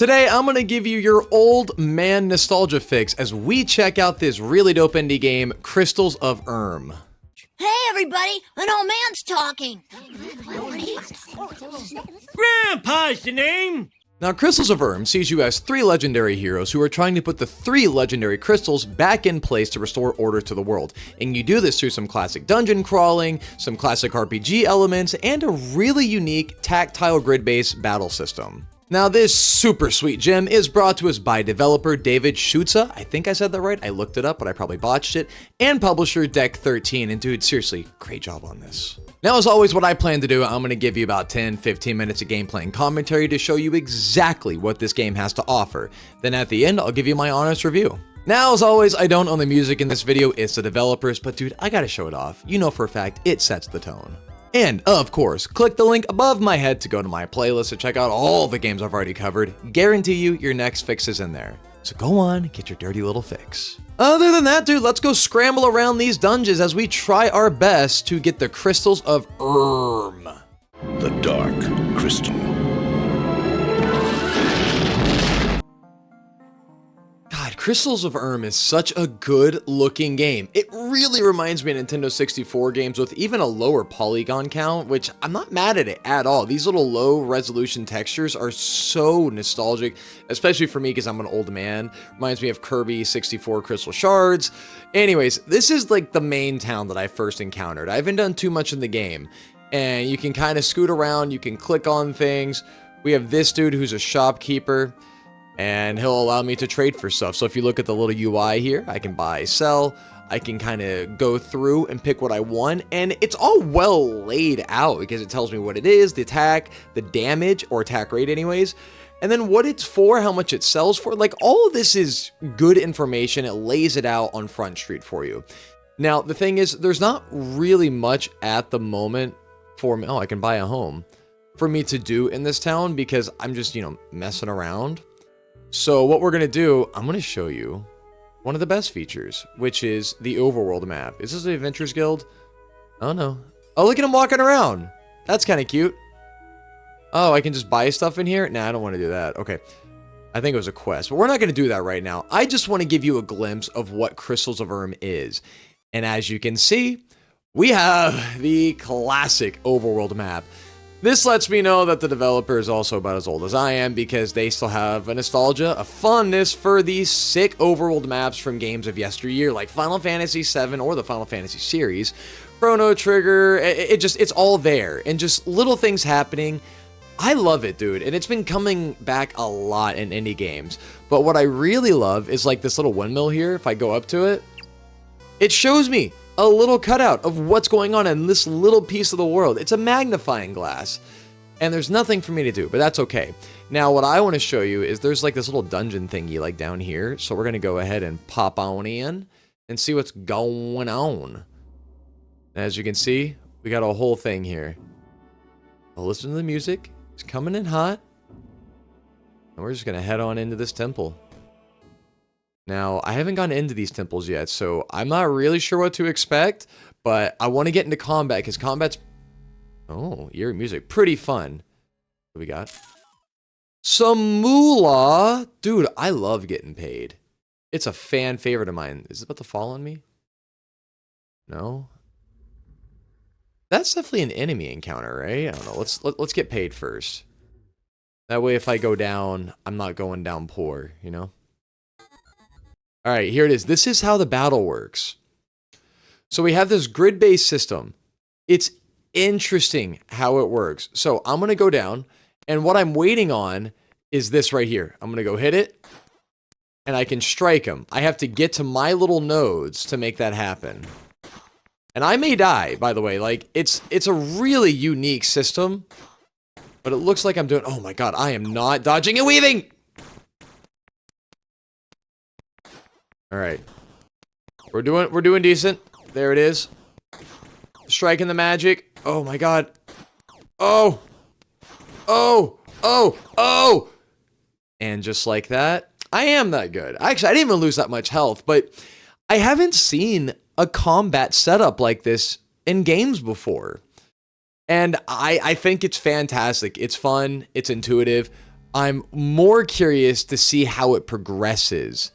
Today, I'm going to give you your old man nostalgia fix as we check out this really dope indie game, Crystals of Erm. Hey everybody, an old man's talking. Grandpa's the name. Now, Crystals of Erm sees you as 3 legendary heroes who are trying to put the 3 legendary crystals back in place to restore order to the world. And you do this through some classic dungeon crawling, some classic RPG elements, and a really unique tactile grid-based battle system. Now, this super sweet gem is brought to us by developer David Schutza, I think I said that right, I looked it up, but I probably botched it, and publisher Deck 13, and dude, seriously, great job on this. Now, as always, what I plan to do, I'm going to give you about 10-15 minutes of gameplay and commentary to show you exactly what this game has to offer. Then at the end, I'll give you my honest review. Now, as always, I don't own the music in this video, it's the developers, but dude, I gotta show it off. You know for a fact, it sets the tone. And, of course, click the link above my head to go to my playlist to check out all the games I've already covered. Guarantee you, your next fix is in there. So go on, get your dirty little fix. Other than that, dude, let's go scramble around these dungeons as we try our best to get the Crystals of Erm. The Dark Crystal. God, Crystals of Erm is such a good looking game. It really reminds me of Nintendo 64 games with even a lower polygon count, which I'm not mad at it at all. These little low resolution textures are so nostalgic, especially for me because I'm an old man. Reminds me of Kirby 64 Crystal Shards. Anyways, this is like the main town that I first encountered. I haven't done too much in the game, and you can kind of scoot around, you can click on things. We have this dude who's a shopkeeper, and he'll allow me to trade for stuff. So if you look at the little UI here, I can buy, sell, I can kind of go through and pick what I want, and it's all well laid out because it tells me what it is, the attack, the damage, or attack rate anyways, and then what it's for, how much it sells for. Like, all of this is good information. It lays it out on Front Street for you. Now, the thing is, there's not really much at the moment for me. Oh, I can buy a home for me to do in this town because I'm just, messing around. So what we're going to do, I'm going to show you one of the best features, which is the overworld map. Is this the Adventurers Guild? Oh, no. Oh, look at him walking around. That's kind of cute. Oh, I can just buy stuff in here? Nah, I don't want to do that. Okay. I think it was a quest, but we're not going to do that right now. I just want to give you a glimpse of what Crystals of Erm is. And as you can see, we have the classic overworld map. This lets me know that the developer is also about as old as I am because they still have a nostalgia, a fondness for these sick overworld maps from games of yesteryear like Final Fantasy VII or the Final Fantasy series, Chrono Trigger. It's all there and just little things happening. I love it, dude, and it's been coming back a lot in indie games. But what I really love is like this little windmill here. If I go up to it, it shows me a little cutout of what's going on in this little piece of the world. It's a magnifying glass, and there's nothing for me to do, but that's okay. Now, what I want to show you is there's like this little dungeon thingy like down here, so we're going to go ahead and pop on in and see what's going on. As you can see, we got a whole thing here. I'll listen to the music. It's coming in hot, and we're just going to head on into this temple. Now, I haven't gotten into these temples yet, so I'm not really sure what to expect, but I want to get into combat, because combat's... Oh, eerie music. Pretty fun. What do we got? Some moolah. Dude, I love getting paid. It's a fan favorite of mine. Is it about to fall on me? No? That's definitely an enemy encounter, right? I don't know. Let's get paid first. That way, if I go down, I'm not going down poor, you know? All right, here it is. This is how the battle works. So we have this grid-based system. It's interesting how it works. So I'm going to go down, and what I'm waiting on is this right here. I'm going to go hit it, and I can strike him. I have to get to my little nodes to make that happen. And I may die, by the way. Like, it's a really unique system, but it looks like I'm doing... Oh my god, I am not dodging and weaving! All right, we're doing decent. There it is. Striking the magic. Oh my god. Oh. And just like that, I am that good. Actually, I didn't even lose that much health, but I haven't seen a combat setup like this in games before. And I think it's fantastic. It's fun. It's intuitive. I'm more curious to see how it progresses.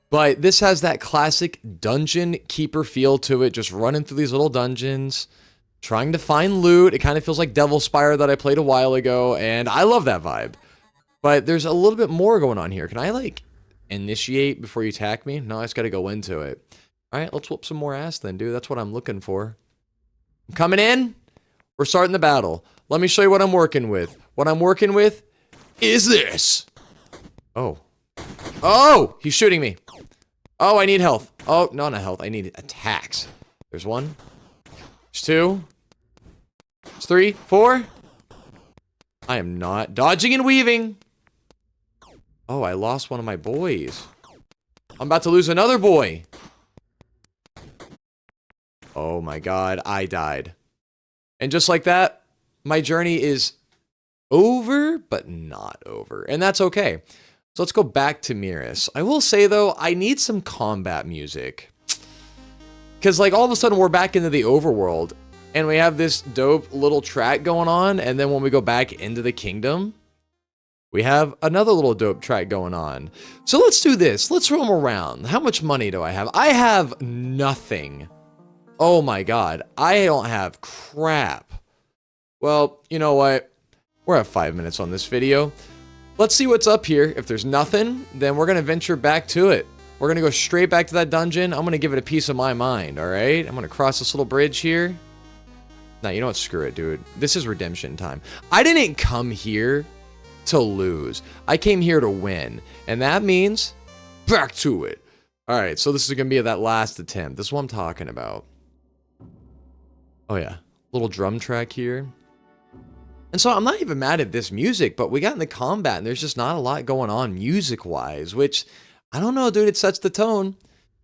But this has that classic dungeon keeper feel to it, just running through these little dungeons, trying to find loot. It kind of feels like Devil Spire that I played a while ago, and I love that vibe. But there's a little bit more going on here. Can I, like, initiate before you attack me? No, I just gotta go into it. Alright, let's whoop some more ass then, dude. That's what I'm looking for. I'm coming in. We're starting the battle. Let me show you what I'm working with. What I'm working with is this. Oh. Oh! He's shooting me. Oh, I need health. Oh, no, not health. I need attacks. There's one. There's two. There's three. Four. I am not dodging and weaving. Oh, I lost one of my boys. I'm about to lose another boy. Oh my god, I died. And just like that, my journey is over, but not over. And that's okay. So let's go back to Miris. I will say, though, I need some combat music. Because, like, all of a sudden, we're back into the overworld. And we have this dope little track going on. And then when we go back into the kingdom, we have another little dope track going on. So let's do this. Let's roam around. How much money do I have? I have nothing. Oh, my God. I don't have crap. Well, you know what? We're at 5 minutes on this video. Let's see what's up here. If there's nothing, then we're going to venture back to it. We're going to go straight back to that dungeon. I'm going to give it a piece of my mind, all right? I'm going to cross this little bridge here. Nah, you know what? Screw it, dude. This is redemption time. I didn't come here to lose. I came here to win. And that means back to it. All right, so this is going to be that last attempt. This is what I'm talking about. Oh, yeah. Little drum track here. And so I'm not even mad at this music, but we got into combat and there's just not a lot going on music-wise, which, I don't know, dude, it sets the tone.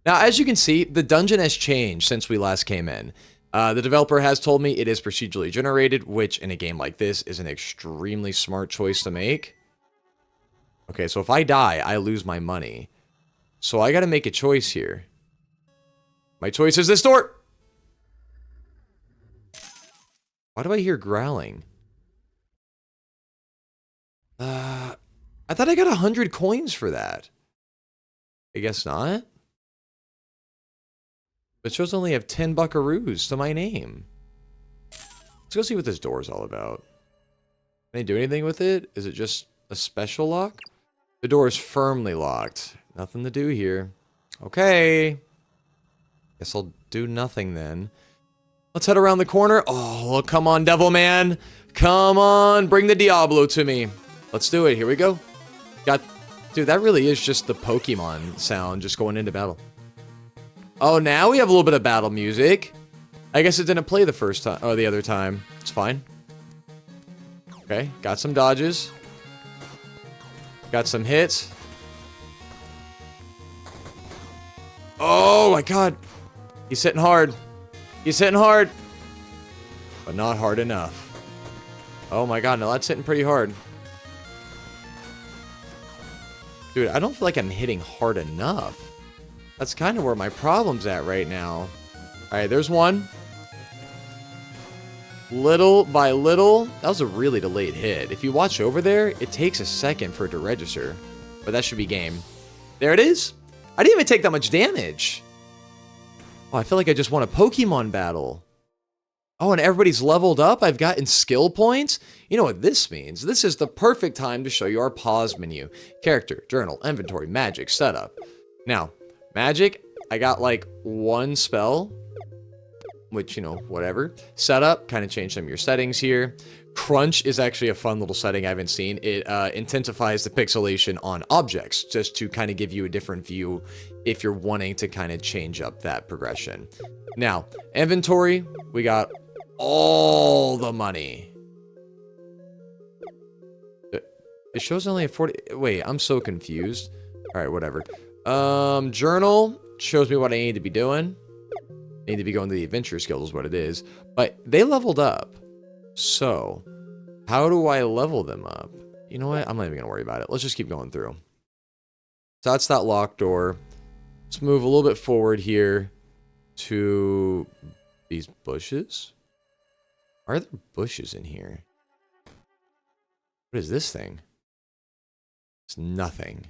Now, as you can see, the dungeon has changed since we last came in. The developer has told me it is procedurally generated, which in a game like this is an extremely smart choice to make. Okay, so if I die, I lose my money. So I gotta make a choice here. My choice is this door! Why do I hear growling? I thought I got 100 coins for that. I guess not. It shows I only have 10 buckaroos to my name. Let's go see what this door is all about. Can I do anything with it? Is it just a special lock? The door is firmly locked. Nothing to do here. Okay. Guess I'll do nothing then. Let's head around the corner. Oh, come on, devil man. Come on, bring the Diablo to me. Let's do it. Here we go. Dude, that really is just the Pokemon sound just going into battle. Oh, now we have a little bit of battle music. I guess it didn't play the first time. Oh, the other time. It's fine. Okay, got some dodges. Got some hits. Oh my god. He's hitting hard. He's hitting hard. But not hard enough. Oh my god, no, that's hitting pretty hard. Dude, I don't feel like I'm hitting hard enough. That's kind of where my problem's at right now. Alright, there's one. Little by little. That was a really delayed hit. If you watch over there, it takes a second for it to register. But that should be game. There it is. I didn't even take that much damage. Oh, I feel like I just won a Pokemon battle. Oh, and everybody's leveled up. I've gotten skill points. You know what this means? This is the perfect time to show you our pause menu. Character, journal, inventory, magic, setup. Now, magic, I got like one spell, which, you know, whatever. Setup, kind of change some of your settings here. Crunch is actually a fun little setting I haven't seen. It intensifies the pixelation on objects, just to kind of give you a different view if you're wanting to kind of change up that progression. Now, inventory, we got all the money. It shows only a 40... Wait, I'm so confused. Alright, whatever. Journal shows me what I need to be doing. I need to be going to the adventure skills is what it is. But they leveled up. So, how do I level them up? You know what? I'm not even going to worry about it. Let's just keep going through. So that's that locked door. Let's move a little bit forward here to these bushes. Are there bushes in here? What is this thing? It's nothing.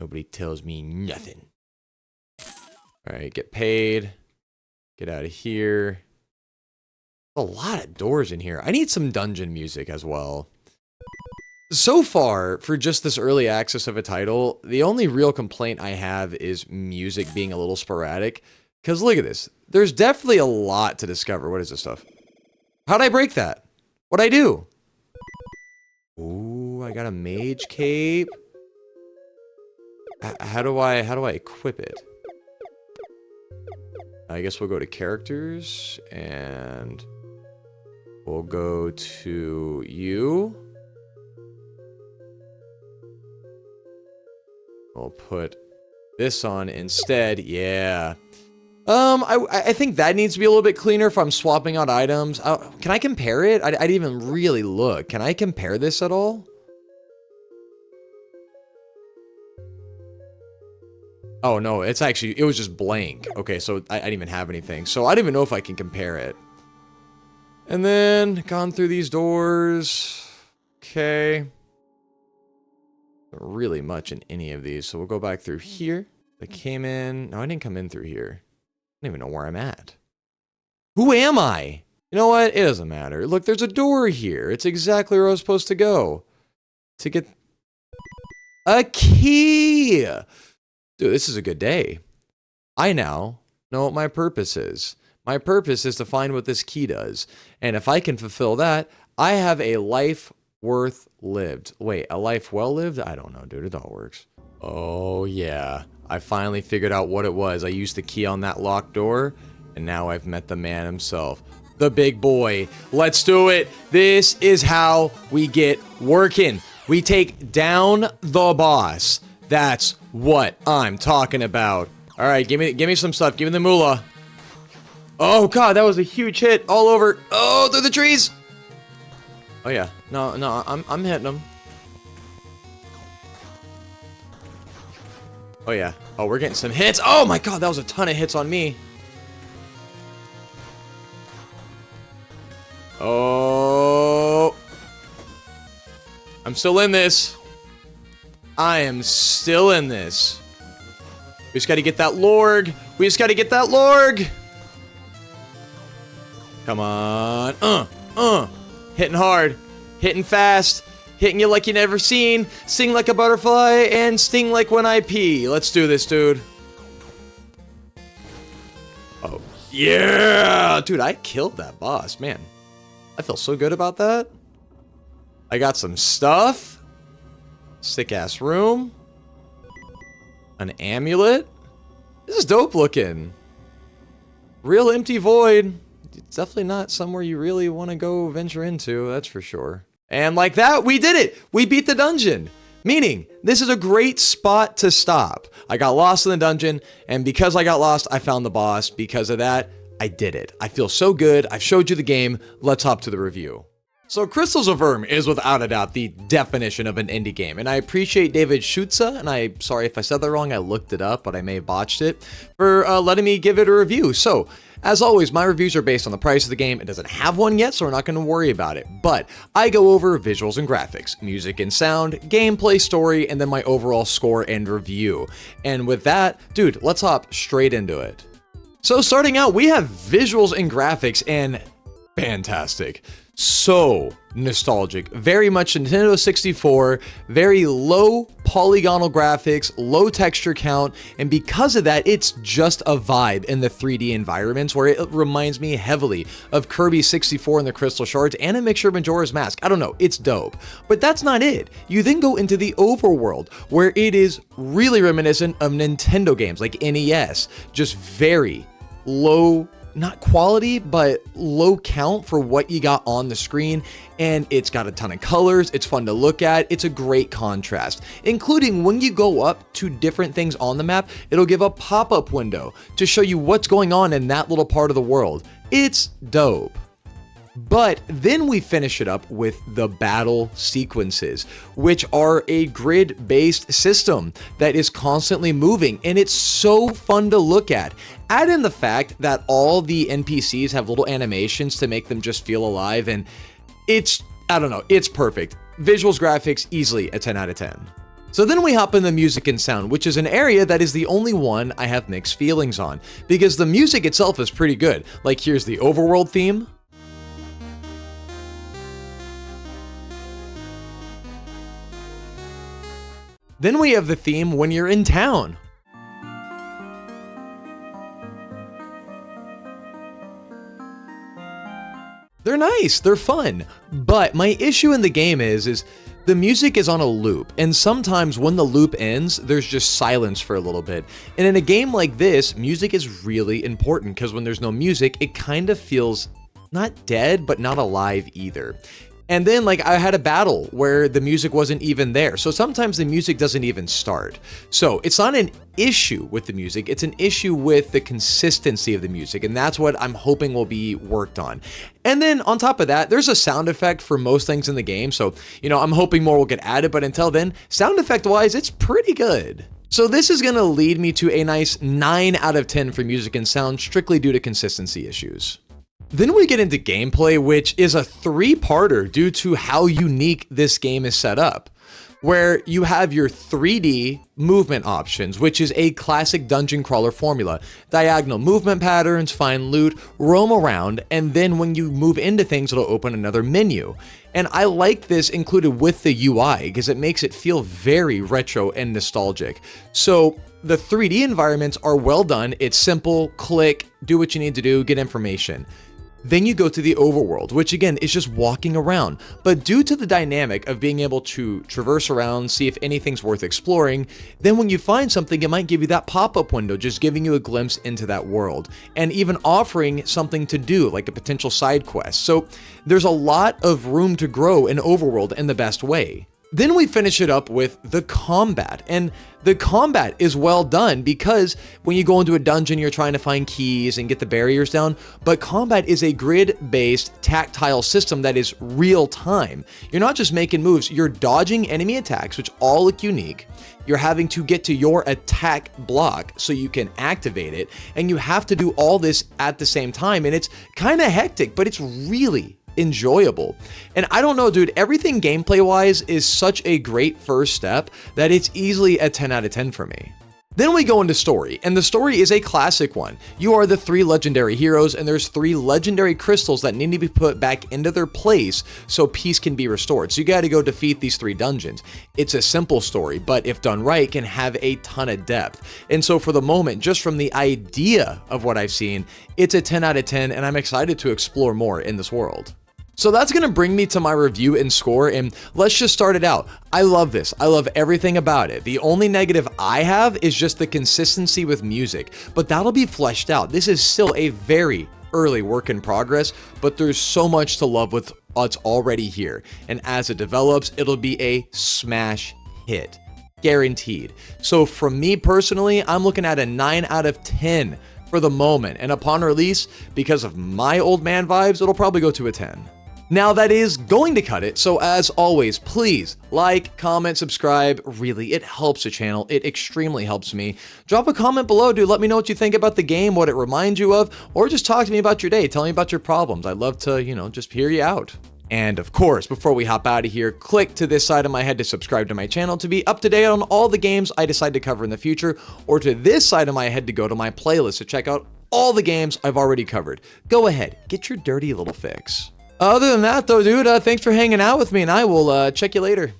Nobody tells me nothing. All right, get paid. Get out of here. A lot of doors in here. I need some dungeon music as well. So far, for just this early access of a title, the only real complaint I have is music being a little sporadic. Because look at this. There's definitely a lot to discover. What is this stuff? How'd I break that? What'd I do? Ooh, I got a mage cape. How do I equip it? I guess we'll go to characters and we'll go to you. We'll put this on instead. Yeah. I think that needs to be a little bit cleaner if I'm swapping out items. Can I compare it? I didn't even really look. Can I compare this at all? Oh, no, it was just blank. Okay, so I didn't even have anything. So I don't even know if I can compare it. And then, gone through these doors. Okay. Not really much in any of these. So we'll go back through here. I came in. No, I didn't come in through here. I don't even know where I'm at. Who am I? You know what? It doesn't matter. Look, there's a door here. It's exactly where I was supposed to go. To get a key. Dude, this is a good day. I now know what my purpose is. My purpose is to find what this key does. And if I can fulfill that, I have a life worth lived. Wait, a life well lived? I don't know, dude. It all works. Oh, yeah. I finally figured out what it was. I used the key on that locked door, and now I've met the man himself. The big boy. Let's do it. This is how we get working. We take down the boss. That's what I'm talking about. All right, give me some stuff. Give me the moolah. Oh, God, that was a huge hit all over. Oh, through the trees. Oh, yeah. No, I'm hitting them. Oh, yeah. Oh, we're getting some hits. Oh, my God, that was a ton of hits on me. Oh. I'm still in this. I am still in this. We just got to get that Lorg. We just got to get that Lorg. Come on. Hitting hard. Hitting fast. Hitting you like you never seen. Sing like a butterfly and sting like when I pee. Let's do this, dude. Oh, yeah. Dude, I killed that boss, man. I feel so good about that. I got some stuff. Sick-ass room. An amulet. This is dope looking. Real empty void. It's definitely not somewhere you really want to go venture into, that's for sure. And like that, we did it! We beat the dungeon! Meaning, this is a great spot to stop. I got lost in the dungeon, and because I got lost, I found the boss. Because of that, I did it. I feel so good. I've showed you the game. Let's hop to the review. So Crystals of Erm is without a doubt the definition of an indie game, and I appreciate David Schutza, and I'm sorry if I said that wrong, I looked it up, but I may have botched it, for letting me give it a review. So, as always, my reviews are based on the price of the game. It doesn't have one yet, so we're not going to worry about it, but I go over visuals and graphics, music and sound, gameplay, story, and then my overall score and review. And with that, dude, let's hop straight into it. So starting out, we have visuals and graphics, and fantastic. So nostalgic, very much Nintendo 64, very low polygonal graphics, low texture count, and because of that, it's just a vibe in the 3D environments where it reminds me heavily of Kirby 64 and the Crystal Shards and a mixture of Majora's Mask. I don't know, it's dope. But that's not it. You then go into the overworld where it is really reminiscent of Nintendo games like NES, just very low, not quality, but low count for what you got on the screen, and it's got a ton of colors, it's fun to look at, it's a great contrast, including when you go up to different things on the map, it'll give a pop-up window to show you what's going on in that little part of the world. It's dope. But then we finish it up with the battle sequences, which are a grid-based system that is constantly moving, and it's so fun to look at. Add in the fact that all the NPCs have little animations to make them just feel alive, and it's, I don't know, it's perfect. Visuals, graphics, easily a 10 out of 10. So then we hop in the music and sound, which is an area that is the only one I have mixed feelings on, because the music itself is pretty good. Like here's the overworld theme. Then we have the theme when you're in town. They're nice, they're fun, but my issue in the game is the music is on a loop, and sometimes when the loop ends, there's just silence for a little bit. And in a game like this, music is really important, because when there's no music, it kind of feels not dead, but not alive either. And then like I had a battle where the music wasn't even there. So sometimes the music doesn't even start. So it's not an issue with the music, it's an issue with the consistency of the music. And that's what I'm hoping will be worked on. And then on top of that, there's a sound effect for most things in the game. So, I'm hoping more will get added, but until then, sound effect wise, it's pretty good. So this is gonna lead me to a nice 9 out of 10 for music and sound, strictly due to consistency issues. Then we get into gameplay, which is a 3-parter due to how unique this game is set up, where you have your 3D movement options, which is a classic dungeon crawler formula. Diagonal movement patterns, find loot, roam around, and then when you move into things, it'll open another menu. And I like this included with the UI because it makes it feel very retro and nostalgic. So the 3D environments are well done. It's simple, click, do what you need to do, get information. Then you go to the overworld, which again is just walking around. But due to the dynamic of being able to traverse around, see if anything's worth exploring, then when you find something, it might give you that pop-up window, just giving you a glimpse into that world, and even offering something to do, like a potential side quest. So there's a lot of room to grow in overworld in the best way. Then we finish it up with the combat, and the combat is well done because when you go into a dungeon, you're trying to find keys and get the barriers down, but combat is a grid-based tactile system that is real time. You're not just making moves, you're dodging enemy attacks, which all look unique. You're having to get to your attack block so you can activate it, and you have to do all this at the same time, and it's kind of hectic, but it's really enjoyable. And I don't know, dude, everything gameplay wise is such a great first step that it's easily a 10 out of 10 for me. Then we go into story, and the story is a classic one. You are the 3 legendary heroes, and there's 3 legendary crystals that need to be put back into their place so peace can be restored. So you got to go defeat these 3 dungeons. It's a simple story, but if done right, can have a ton of depth. And so for the moment, just from the idea of what I've seen, it's a 10 out of 10, and I'm excited to explore more in this world. So that's going to bring me to my review and score, and let's just start it out. I love this. I love everything about it. The only negative I have is just the consistency with music, but that'll be fleshed out. This is still a very early work in progress, but there's so much to love with what's already here. And as it develops, it'll be a smash hit. Guaranteed. So for me personally, I'm looking at a 9 out of 10 for the moment, and upon release, because of my old man vibes, it'll probably go to a 10. Now that is going to cut it, so as always, please like, comment, subscribe. Really, it helps the channel. It extremely helps me. Drop a comment below, dude. Let me know what you think about the game, what it reminds you of, or just talk to me about your day. Tell me about your problems. I'd love to, just hear you out. And of course, before we hop out of here, click to this side of my head to subscribe to my channel to be up to date on all the games I decide to cover in the future, or to this side of my head to go to my playlist to check out all the games I've already covered. Go ahead, get your dirty little fix. Other than that though, dude, thanks for hanging out with me, and I will check you later.